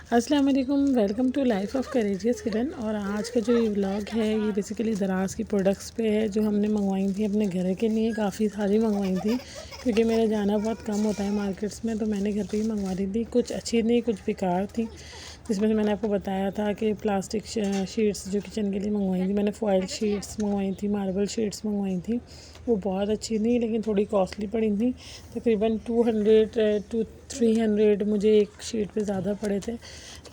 अस्सलाम वालेकुम, welcome to life of courageous Kiran. और आज का जो ये व्लॉग है ये बेसिकली दराज की प्रोडक्ट्स पे है जो हमने मंगवाई थी अपने घर के लिए। काफ़ी सारी मंगवाई थी क्योंकि मेरा जाना बहुत कम होता है मार्केट्स में, तो मैंने घर पे ही मंगवा दी थी। कुछ अच्छी थी, कुछ बेकार थी, जिसमें से मैंने आपको बताया था कि प्लास्टिक शीट्स जो किचन के लिए मंगवाई थी मैंने, फॉयल शीट्स मंगवाई थी, मार्बल शीट्स मंगवाई थी। वो बहुत अच्छी थी लेकिन थोड़ी कॉस्टली पड़ी थी, तकरीबन 200 टू 300 मुझे एक शीट पे ज़्यादा पड़े थे,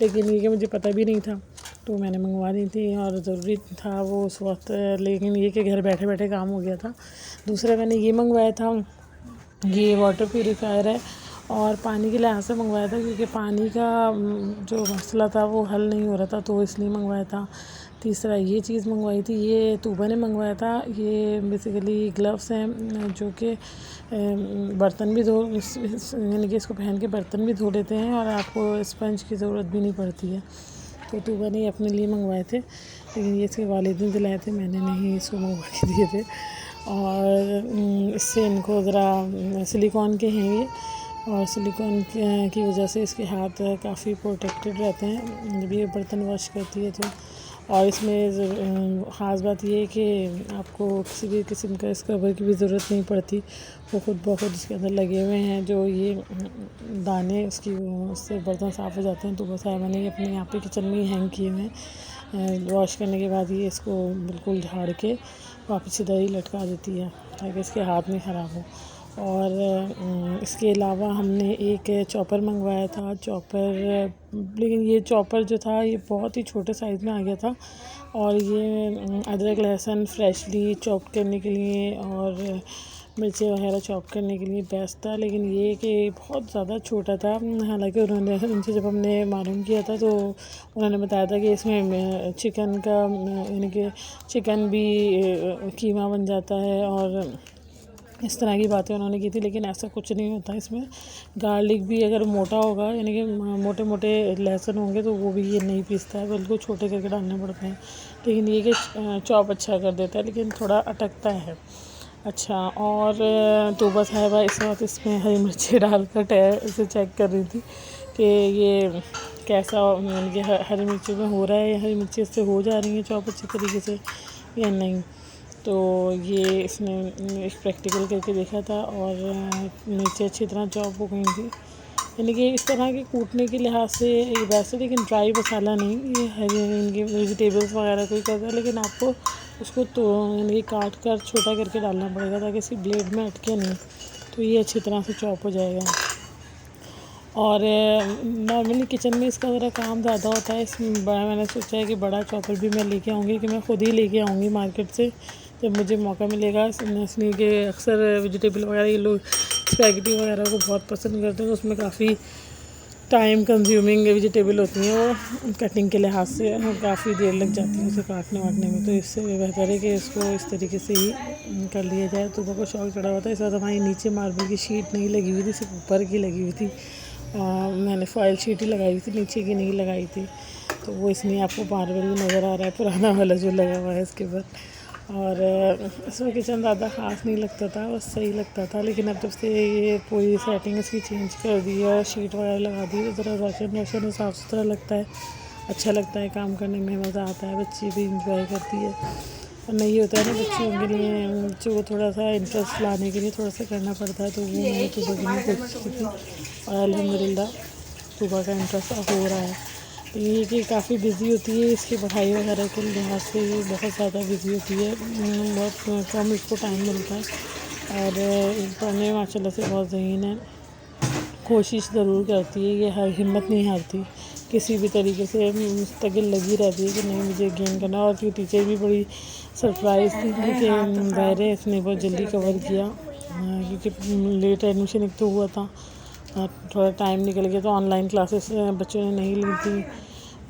लेकिन ये कि मुझे पता भी नहीं था तो मैंने मंगवा दी थी और ज़रूरी था वो उस वक्त। लेकिन ये कि घर बैठे बैठे काम हो गया था। दूसरा मैंने ये मंगवाया था, ये वाटर प्यूरीफायर है और पानी के लिहाज से मंगवाया था क्योंकि पानी का जो मसला था वो हल नहीं हो रहा था, तो इसलिए मंगवाया था। तीसरा ये चीज़ मंगवाई थी, ये तूबा ने मंगवाया था। ये बेसिकली ग्लव्स हैं जो कि बर्तन भी धो यानी कि इसको पहन के बर्तन भी धो लेते हैं और आपको स्पंज की ज़रूरत भी नहीं पड़ती है। तो तूबा ने अपने लिए मंगवाए थे, लेकिन ये इसके वालिद ने दिलाए थे, मैंने नहीं इसको मंगवा के दिए थे। और इससे इनको ज़रा सिलिकॉन के हैं ये, और सिलिकॉन की वजह से इसके हाथ काफ़ी प्रोटेक्टेड रहते हैं जब ये बर्तन वॉश करती है तो। और इसमें ख़ास बात ये है कि आपको किसी भी किस्म का स्क्रबर की भी ज़रूरत नहीं पड़ती, वो खुद ब खुद इसके अंदर लगे हुए हैं जो ये दाने उसकी उससे बर्तन साफ़ हो जाते हैं। तो बस है मैंने ये अपने यहाँ पे किचन में ही हैंग किए हुए हैं। वॉश करने के बाद ये इसको बिल्कुल झाड़ के वापस इधर ही लटका देती है ताकि इसके हाथ नहीं ख़राब हो। और इसके अलावा हमने एक चॉपर मंगवाया था, चॉपर, लेकिन ये चॉपर जो था ये बहुत ही छोटे साइज़ में आ गया था और ये अदरक लहसुन फ्रेशली चॉप करने के लिए और मिर्ची वगैरह चॉप करने के लिए बेस्ट था। लेकिन ये कि बहुत ज़्यादा छोटा था। हालांकि उनसे जब हमने मालूम किया था तो उन्होंने बताया था कि इसमें चिकन का यानी कि चिकन भी कीमा बन जाता है और इस तरह की बातें उन्होंने की थी, लेकिन ऐसा कुछ नहीं होता इसमें। गार्लिक भी अगर मोटा होगा यानी कि मोटे मोटे लहसुन होंगे तो वो भी ये नहीं पीसता है, बिल्कुल छोटे करके डालने पड़ते हैं। लेकिन ये कि चॉप अच्छा कर देता है लेकिन थोड़ा अटकता है। अच्छा, और तो बस है भाई इस वक्त इसमें हरी मिर्ची डालकर इसे चेक कर रही थी कि ये कैसा यानी कि हरी मिर्ची में हो रहा है या हरी मिर्ची इससे हो जा रही है चॉप अच्छी तरीके से या नहीं। तो ये इसने एक प्रैक्टिकल करके देखा था और मिर्ची अच्छी तरह चॉप हो गई थी। यानी कि इस तरह के कूटने के लिहाज से वैसे, लेकिन ड्राई मसाला नहीं, ये हरी इनकी वेजिटेबल्स वगैरह कोई करता है, लेकिन आपको उसको तो यानी कि काट कर छोटा करके डालना पड़ेगा ताकि इसकी ब्लेड में अटके नहीं, तो ये अच्छी तरह से चॉप हो जाएगा। और नॉर्मली किचन में इसका ज़रा काम ज़्यादा होता है। इसमें बड़ा मैंने सोचा है कि बड़ा चॉपर भी मैं लेके आऊँगी, कि मैं ख़ुद ही लेके आऊँगी मार्केट से जब मुझे मौका मिलेगा। इसलिए कि अक्सर वेजिटेबल वगैरह ये लोग स्पैगेटी वगैरह को बहुत पसंद करते हैं, तो उसमें काफ़ी टाइम कंज्यूमिंग वेजिटेबल होती हैं, वो कटिंग के लिहाज से काफ़ी देर लग जाती है उसे काटने वाटने में। तो इससे बेहतर है कि इसको इस तरीके से ही कर लिया जाए। तो को शौक चढ़ा हुआ था, इस वक्त हमारी नीचे मार्बल की शीट नहीं लगी हुई थी, सिर्फ ऊपर की लगी हुई थी। मैंने फॉयल शीट ही लगाई हुई थी, नीचे की नहीं लगाई थी, तो वो इसलिए आपको मार्बल भी नज़र आ रहा है पुराना वाला जो लगा हुआ है इसके ऊपर। और इसमें किचन ज़्यादा ख़ास नहीं लगता था, बस सही लगता था। लेकिन अब जब से ये पूरी सेटिंग इसकी चेंज कर दी है, शीट वगैरह लगा दी है, तो ज़रा रोशन रोशन साफ़ सुथरा लगता है, अच्छा लगता है, काम करने में मज़ा आता है, बच्ची भी इंजॉय करती है। और नहीं होता है ना बच्चों के लिए, बच्चों को थोड़ा सा इंटरेस्ट लाने के लिए थोड़ा सा करना पड़ता है, तो वो मैंने तो बगनी कोशिश की थी और अल्हम्दुलिल्लाह सुबह का इंटरेस्ट हो रहा है। तो ये कि काफ़ी बिज़ी होती है, इसकी पढ़ाई वगैरह के लिहाज से ये बहुत ज़्यादा बिज़ी होती है, बहुत कम इसको टाइम मिलता है। और पढ़ने में माशाल्लाह से बहुत ज़हीन है, कोशिश ज़रूर करती है, ये हर हिम्मत नहीं हारती, किसी भी तरीके से मुस्तकिल लगी रहती है कि नहीं मुझे गेन करना। और फिर टीचर भी बड़ी सरप्राइज़ थी क्योंकि ज़ाहिर है इसने बहुत जल्दी कवर किया, क्योंकि लेट एडमिशन एक तो हुआ था, थोड़ा टाइम निकल गया, तो ऑनलाइन क्लासेस बच्चों ने नहीं ली थी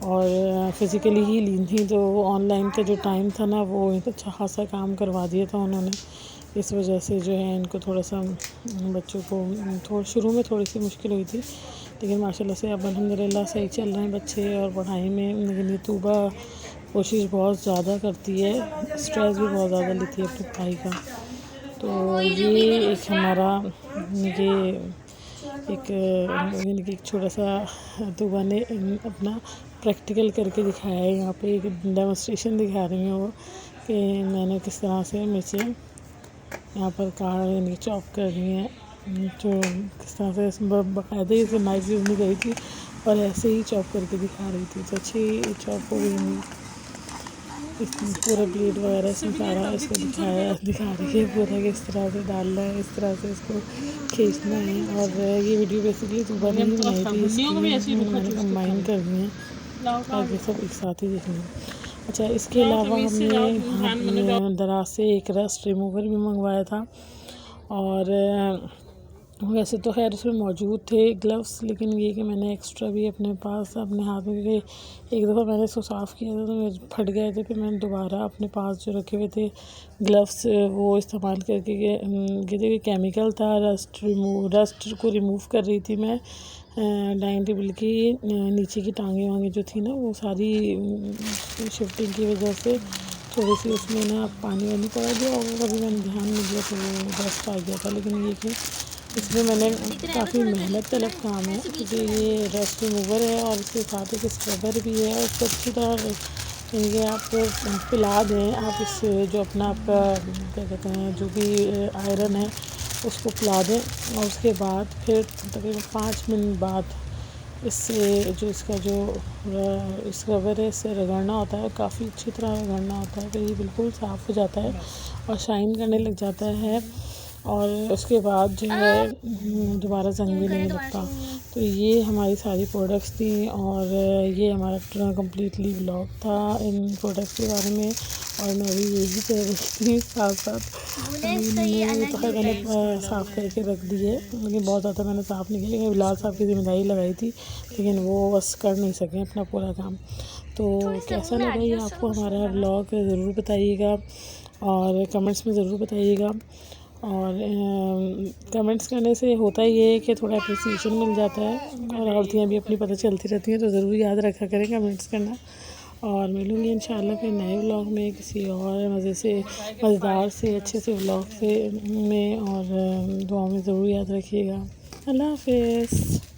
और फ़िज़िकली ही ली थी, तो ऑनलाइन का जो टाइम था ना वो अच्छा खासा काम करवा दिया था उन्होंने। इस वजह से जो है इनको थोड़ा सा बच्चों को शुरू में थोड़ी सी मुश्किल हुई थी, लेकिन माशाल्लाह से अब अल्हम्दुलिल्लाह सही चल रहे हैं बच्चे और पढ़ाई में। लेकिन ये तूबा कोशिश बहुत ज़्यादा करती है, स्ट्रेस भी बहुत ज़्यादा लेती है अपनी पढ़ाई का। तो ये एक हमारा ये एक यानी कि एक छोटा सा तूबा ने अपना प्रैक्टिकल करके दिखाया है। यहाँ पे एक डेमोस्ट्रेशन दिखा रही हैं वो कि मैंने किस तरह से मिर्चें यहाँ पर काट यानी चॉप कर रही हैं, जो किस तरह से बाकायदे से नाइफ यूज़ नहीं करी थी और ऐसे ही चॉप करके दिखा रही थी। तो अच्छी चॉप हो गई। पूरा ब्लेड वगैरह इसमें सारा इसको दिखा रही है पूरा कि इस तरह से डालना है, इस तरह से इसको खींचना है। और ये वीडियो बेसिकली सुबह नहीं बनाई थी, इसकी मैंने कंबाइन कर दी है ताकि सब एक साथ ही देखेंगे। अच्छा, इसके अलावा हमने दराज से एक रस्ट रिमूवर भी मंगवाया था और वैसे तो खैर उसमें मौजूद थे ग्लव्स, लेकिन ये कि मैंने एक्स्ट्रा भी अपने पास अपने हाथ में, क्योंकि एक दफ़ा मैंने इसको साफ़ किया था तो मेरे फट गए थे, फिर मैंने दोबारा अपने पास जो रखे हुए थे ग्लव्स वो इस्तेमाल करके ये देखिए केमिकल था, रस्ट को रिमूव कर रही थी मैं। डाइनिंग टेबल की नीचे की टांगें वांगे जो थी ना वो सारी शिफ्टिंग की वजह से थोड़ी सी उसमें ना पानी वानी पड़ा गया और कभी मैंने ध्यान नहीं दिया तो वो डस्ट आ गया था। लेकिन ये कि इसमें मैंने काफ़ी मेहनत तलब काम है, क्योंकि ये रस्ट रिमूवर है और इसके साथ एक स्क्रबर भी है। उसको अच्छी तरह ये आप पिला दें, आप इस जो अपना आपका क्या कहते हैं जो भी आयरन है उसको पिला दें और उसके बाद फिर तकरीबन 5 मिनट बाद इससे जो इसका जो स्क्रबर है इससे रगड़ना होता है, काफ़ी अच्छी तरह रगड़ना होता है, तो ये बिल्कुल साफ़ हो जाता है और शाइन करने लग जाता है और उसके बाद जो है दोबारा जंग भी नहीं लगता। तो ये हमारी सारी प्रोडक्ट्स थी और ये हमारा कम्प्लीटली व्लॉग था इन प्रोडक्ट्स के बारे में। और मैं भी यही कह रही थी, साथ साथ मैंने साफ़ करके रख दी है, लेकिन बहुत ज़्यादा मैंने साफ़ नहीं किया, लेकिन बिलाल साहब की जिम्मेदारी लगाई थी, लेकिन वो बस कर नहीं सकें अपना पूरा काम। तो कैसा लगा ये आपको हमारा व्लॉग ज़रूर बताइएगा और कमेंट्स में ज़रूर बताइएगा। और कमेंट्स करने से होता ही है कि थोड़ा अप्रिसिएशन मिल जाता है और गलतियाँ भी अपनी पता चलती रहती हैं, तो ज़रूर याद रखा करें कमेंट्स करना। और मिलूँगी इंशाल्लाह फिर नए व्लॉग में किसी और मज़ेदार से अच्छे से व्लॉग से में, और दुआ में ज़रूर याद रखिएगा। अल्लाह हाफ़िज़।